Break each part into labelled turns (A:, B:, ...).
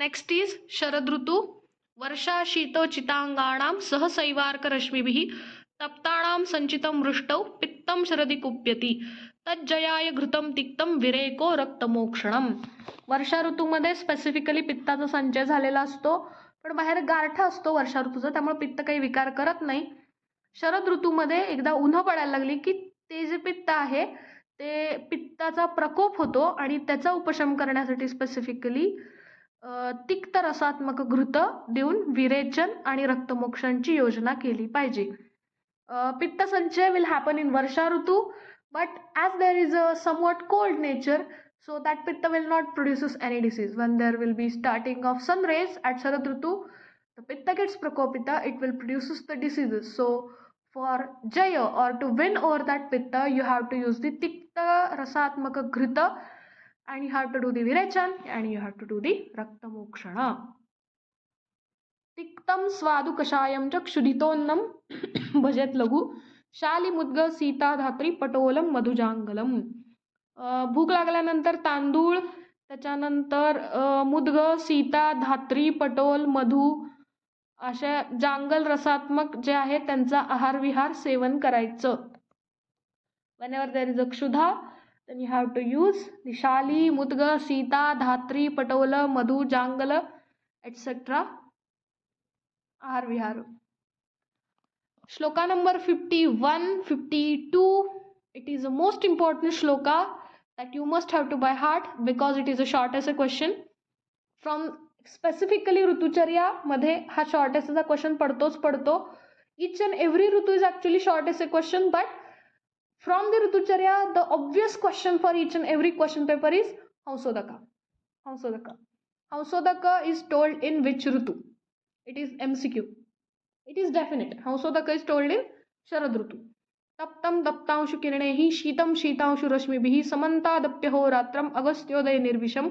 A: Next is Sharad ऋतू. वर्षा शीतचितांगाणां सहसैवार्करश्मिभिः तप्ताणां संचितं वृष्टौ पित्तं शरदि कुप्यति तज्जयाय घृतं तिक्तं विरेको रक्तमोक्षणम. वर्षा ऋतूमध्ये स्पेसिफिकली पित्ताचा संचय झालेला असतो, पण बाहेर गारठा असतो वर्षा ऋतूचा, त्यामुळे पित्त काही विकार करत नाही. शरद ऋतूमध्ये एकदा उन्हं पडायला लागली की ते जे पित्त आहे ते पित्ताचा प्रकोप होतो आणि त्याचा उपशम करण्यासाठी स्पेसिफिकली तिक्त रसात्मक घृत देऊन विरेचन आणि रक्तमोक्षणाची योजना केली पाहिजे. पित्त संचय will happen in Varsha Ritu, but as there is a somewhat cold nature, so that pitta will not produces any disease. When there will be starting of sun rays at Sharad Ritu, the pitta gets prakopita, it will produces the diseases. So for jaya or to win over that pitta, you have to use the tikta rasatmaka ghrita and you have to do the virachan and you have to do the raktamokshana. तिक्तम स्वादु कषायम च क्षुधितोन्नम भजत लघु शालिमुद्ग सीता धात्री पटोलम मधुजांगलम. भूक लागल्यानंतर तांदूळ, त्याच्यानंतर मुद्ग, सीता, धात्री, पटोल, मधु अशा जांगल रसात्मक जे आहे त्यांचा आहार विहार सेवन करायचं. whenever there is a क्षुधा then you have to use the shali, mudga, sita, dhatri, patola, madhu, jangala etc. आहार विहार. Shloka number 51, 52. It is the most important shloka that you must have to by heart because it is a short essay question. From specifically ऋतुचर्या मध्ये हा short essay चा question पडतो. Each and every ऋतू is actually short essay question, but from the ऋतुचर्या the obvious question for each and every question paper is Hausodaka. Hausodaka is told in which ऋतू? It is MCQ. It is definite. Hausodaka is told in Sharad Ritu. Taptam taptanshu kiranaihi शीतं शीतांशु रश्मिभिः समन्तादप्यहो रात्रम अगस्त्योदय निर्विशम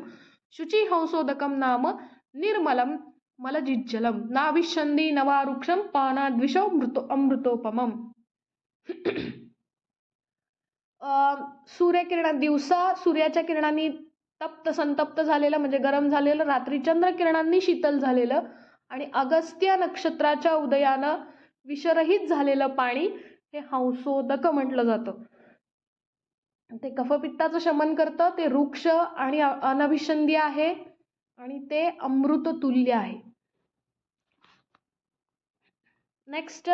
A: शुचि हंसोदकम नाम निर्मलम मलजिज्जलम नाभिषन्दी नवारुक्षम पानाद्विषो अमृतोपमम. सूर्यकिरणा दिवसा सूर्याच्या किरणांनी तप्त संतप्त झालेलं म्हणजे गरम झालेलं, रात्री चंद्रकिरणांनी शीतल झालेलं आणि अगस्त्य नक्षत्राच्या उदयानं विषरहित झालेलं पाणी हे हंसोदक म्हटलं जातं. ते कफपित्ताचं शमन करतं, ते वृक्ष आणि अनभिषंदी आहे आणि ते अमृत तुल्य आहे. नेक्स्ट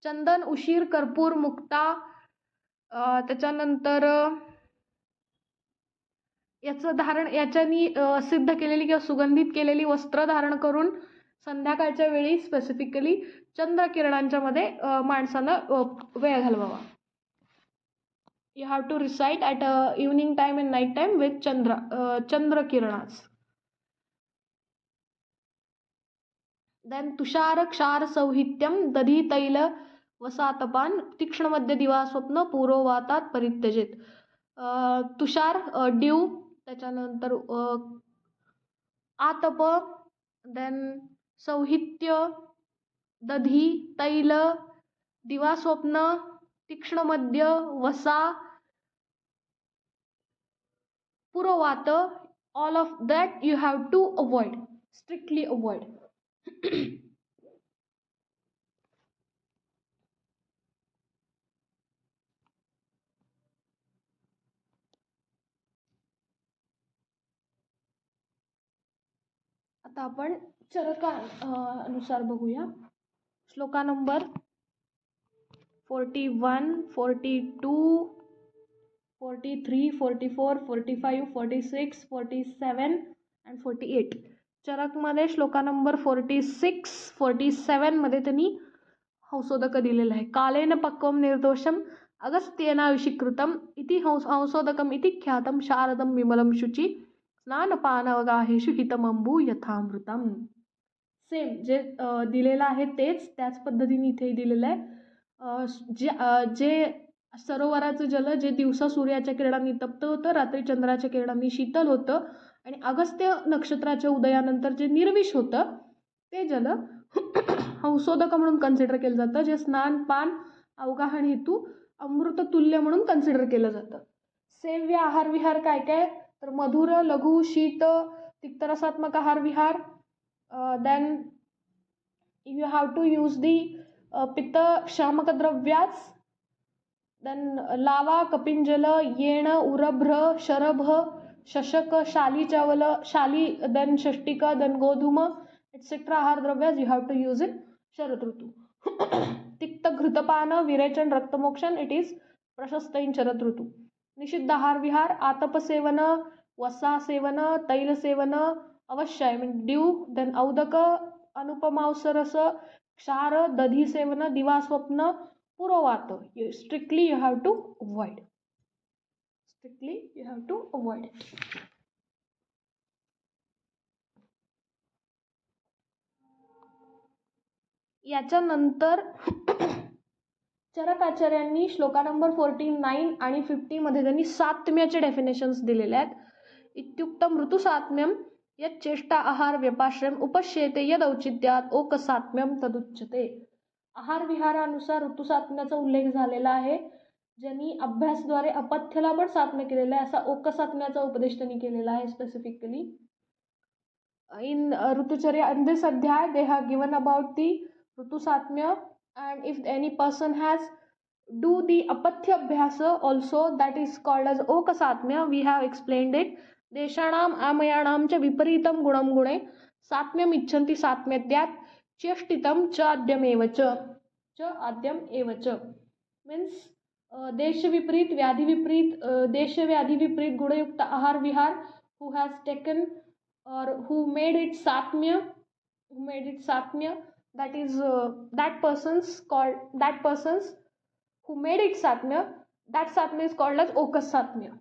A: चंदन, उशीर, कर्पूर, मुक्ता, त्याच्यानंतर याचं धारण याच्यानी सिद्ध केलेली किंवा सुगंधित केलेली वस्त्र धारण करून संध्याकाळच्या वेळी स्पेसिफिकली चंद्रकिरणांच्या मध्ये माणसानं वेळ घालवावा. You have to recite at evening time and night time with चंद्रकिरणास. देन तुषार क्षार सौहित्यम दधी तैल वसातपान तीक्ष्ण मध्य दिवा स्वप्न पूर्ववातात परित्यजेत. तुषार ड्यू, त्याच्यानंतर आतप, देन सौहित्य, दधी, तैल, दिवा स्वप्न, तीक्ष्ण मध्य, वसा, पुरोवात, all of that you have to avoid, strictly avoid. आता आपण चरका अनुसार बघूया. श्लोका नंबर 41, 42, 43, 44, 45, 46, 47 and 48. चरकमध्ये श्लोका नंबर 46, 47 मध्ये त्यांनी हंसोदक दिलेलं आहे. कालेन पक्वम निर्दोषम अगस्त्येन विषीकृतम इति हंसोदकम इति ख्यातम शारदम विमलम शुचि स्नानपानवगाहेषु हितमंबू यथामृतम. सेम जे दिलेलं आहे त्याच पद्धतीने इथे दिलेलं आहे. जे सरोवराचं जल जे दिवसा सूर्याच्या किरणांनी तप्त होतं, रात्री चंद्राच्या किरणांनी शीतल होतं आणि अगस्त्य नक्षत्राच्या उदयानंतर जे निर्विष होतं ते जल हंसोदक म्हणून कन्सिडर केलं जातं. जे स्नान पान अवगाहन हेतू अमृत तुल्य म्हणून कन्सिडर केलं जातं. सेव्य आहार विहार काय काय तर मधुर, लघु, शीत, तिक्तरसात्मक आहार विहार. Then you have to use the pitta shamaka dravyas. Then lava, kapinjala, yena, urabhra, sharabha, shashaka, shali chavala, shali, then shashtika, then godhuma, etc. आहार द्रव्यास you have to use in Sharad ऋतू. तिक्त घृतपान, विरेचन, रक्तमोक्षण, it is प्रशस्त in Sharad ऋतू. निषिद्ध आहार विहार, आतप सेवन, वसा सेवन, तैल सेवन अवश्य I mean due, then औदक, अनुपमावसरस, क्षार, दधी सेवन, दिवास्वप्न, पुरोवात. Strictly you have to avoid. Strictly you have to avoid it. याच्यानंतर चरकाचार्यांनी श्लोका नंबर 49 आणि 50 मध्ये त्यांनी सात्म्याचे डेफिनेशन्स दिलेले आहेत. इत्युक्तम ऋतुसात्म्यम यत् चेष्टा आहार व्यपाश्रम उपश्येते यद औचित्यात ओकसात्म्यम तदुच्यते. आहार विहारानुसार ऋतुसात्म्याचा उल्लेख झालेला आहे. ज्यांनी अभ्यासद्वारे अपथ्यला पण सात्म्य केलेला आहे असा ओकसात्म्याचा उपदेश त्यांनी केलेला आहे. स्पेसिफिकली इन ऋतुचर्या इन दिस अध्याय they have given about the ऋतुसात्म्य, and if any person has do the apatya abhyasa also, that is called as okasatmya. We have explained it. deshanam amayanam cha viparitam gunam gune satmyam icchanti satmyadyat चेष्टितम च आद्यम एव च means देश विपरीत व्याधि विपरीत देश व्याधि विपरीत गुणयुक्त आहार विहार who has taken or who made it satmya, that is that person's who made it satmya, that satmya is called as okasatmya.